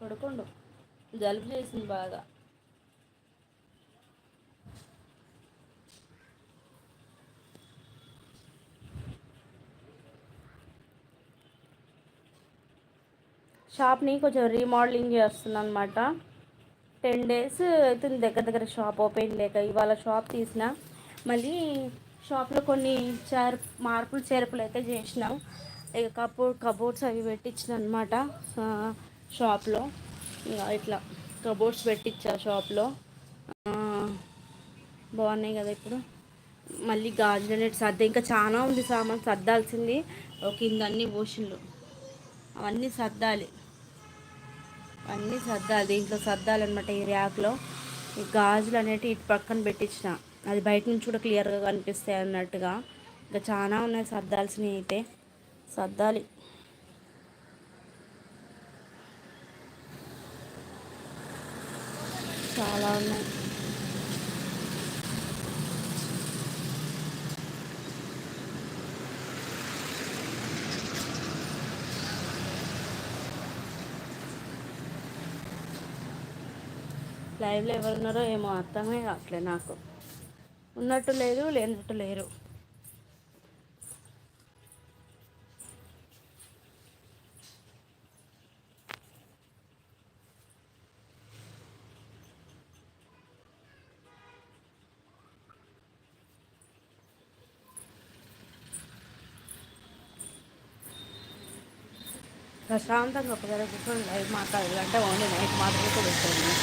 పడుకోండు. జలుబు చేసింది బాగా. షాప్ని కొంచెం రీమోడలింగ్ చేస్తుంది అనమాట. 10 days అవుతుంది దగ్గర దగ్గర షాప్ ఓపెన్ లేక. ఇవాళ షాప్ తీసిన, మళ్ళీ షాప్లో కొన్ని మార్పులు చేర్పులు అయితే చేసినాం. ఇక కబోర్డ్స్ అవి పెట్టించిన అనమాట షాప్లో. ఇంకా ఇట్లా కబోర్డ్స్ పెట్టించా షాప్లో. బాగున్నాయి కదా ఇప్పుడు. మళ్ళీ గాజుల నెట్ సర్దా, ఇంకా చాలా ఉంది సామాన్ సర్దాల్సింది. కింద అన్ని పోషన్లు అవన్నీ సర్దాలి. అన్నీ సర్దాలి, దీంట్లో సర్దాలన్నమాట. ఈ ర్యాక్లో ఈ గాజులు అనేవి ఇటు పక్కన పెట్టించిన, అది బయట నుంచి కూడా క్లియర్గా కనిపిస్తాయి అన్నట్టుగా. ఇంకా చాలా ఉన్నాయి సర్దాల్సినవి, అయితే సర్దాలి. చాలా ఉన్నాయి. లైవ్లో ఎవరున్నారో ఏమో అర్థమే కావట్లే నాకు. ఉన్నట్టు లేదు, లేనట్టు లేరు. ప్రశాంతంగా ఒక దగ్గర కూర్చొని లైవ్ మాట్లాడాలంటే ఓన్లీ నైట్ మాత్రమే కూర్చోండి.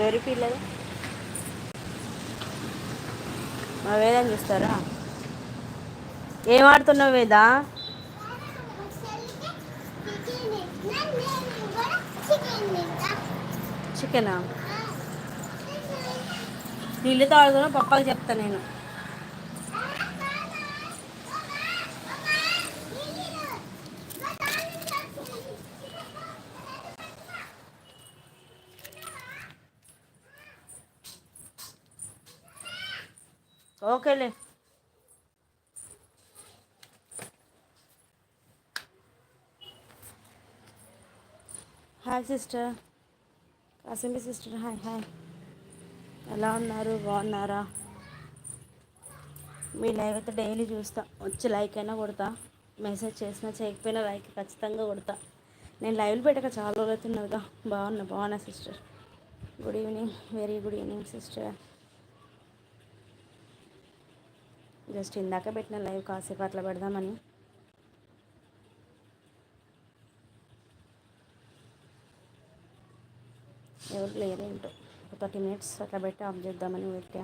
ఎవరి పిల్లలు మా వేదని చూస్తారా? ఏం ఆడుతున్నావు వేదా? చికెనా? నీళ్ళతో ఆడుతున్నా పప్పాకి చెప్తా నేను. ఓకేలే. హాయ్ సిస్టర్, కాసింబి సిస్టర్. హాయ్ హాయ్, ఎలా ఉన్నారు? బాగున్నారా? మీ లైవ్ అయితే డైలీ చూస్తా, వచ్చి లైక్ అయినా కొడతా, మెసేజ్ చేసినా చేయకపోయినా లైక్ ఖచ్చితంగా కొడతా. నేను లైవ్లు పెట్టక చాలా రోజులు అవుతున్నదిగా. బాగున్నా sister. Good evening, very good evening sister. Just ఇందాక పెట్టిన లైవ్, కాసేపు అట్లా పెడదామని. ఎవరు లేరేంటో, 30 minutes అట్లా పెట్టి ఆఫ్ చేద్దామని పెట్టా.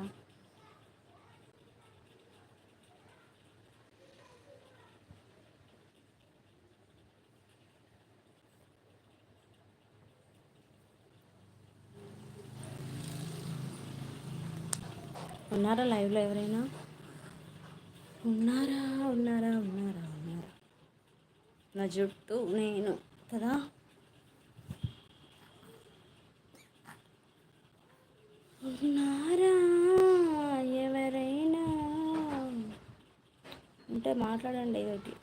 ఉన్నారా లైవ్లో ఎవరైనా? ఉన్నారా? నా జుట్టు నేను కదా. ఉన్నారా ఎవరైనా ఉంటే మాట్లాడండి. ఒకటి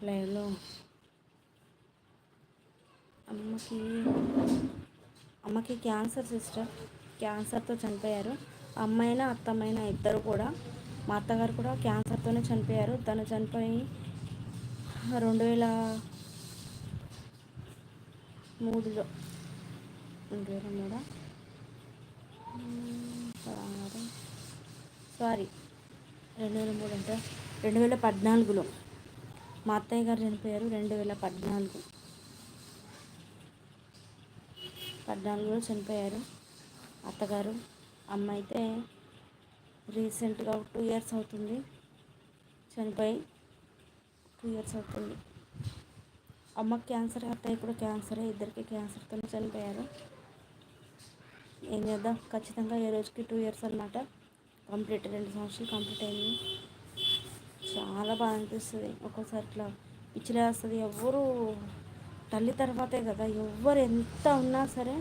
లైవ్లో అమ్మకి క్యాన్సర్ సిస్టర్, క్యాన్సర్తో చనిపోయారు. అమ్మైనా అత్తమ్మైనా ఇద్దరు కూడా. మా అత్తగారు కూడా క్యాన్సర్తోనే చనిపోయారు. తను చనిపోయి 2003లో 2003 సారీ 2003 అంటే 2014లో మా అత్తయ్య గారు చనిపోయారు. 2014లో చనిపోయారు అత్తగారు. అమ్మ అయితే రీసెంట్గా 2 years అవుతుంది చనిపోయి. 2 years అవుతుంది. అమ్మకి క్యాన్సర్, అత్తయ్య కూడా క్యాన్సరే, ఇద్దరికి క్యాన్సర్తో చనిపోయారు. ఏం చేద్దాం, ఖచ్చితంగా ఏ రోజుకి 2 years అన్నమాట. కంప్లీట్ 2 సంవత్సరాలు కంప్లీట్ అయింది. చాలా బాగా అనిపిస్తుంది ఒక్కోసారి, ఇట్లా పిచ్చిలేస్తుంది. ఎవ్వరు తల్లి తర్వాతే కదా, ఎవ్వరు ఎంత ఉన్నా సరే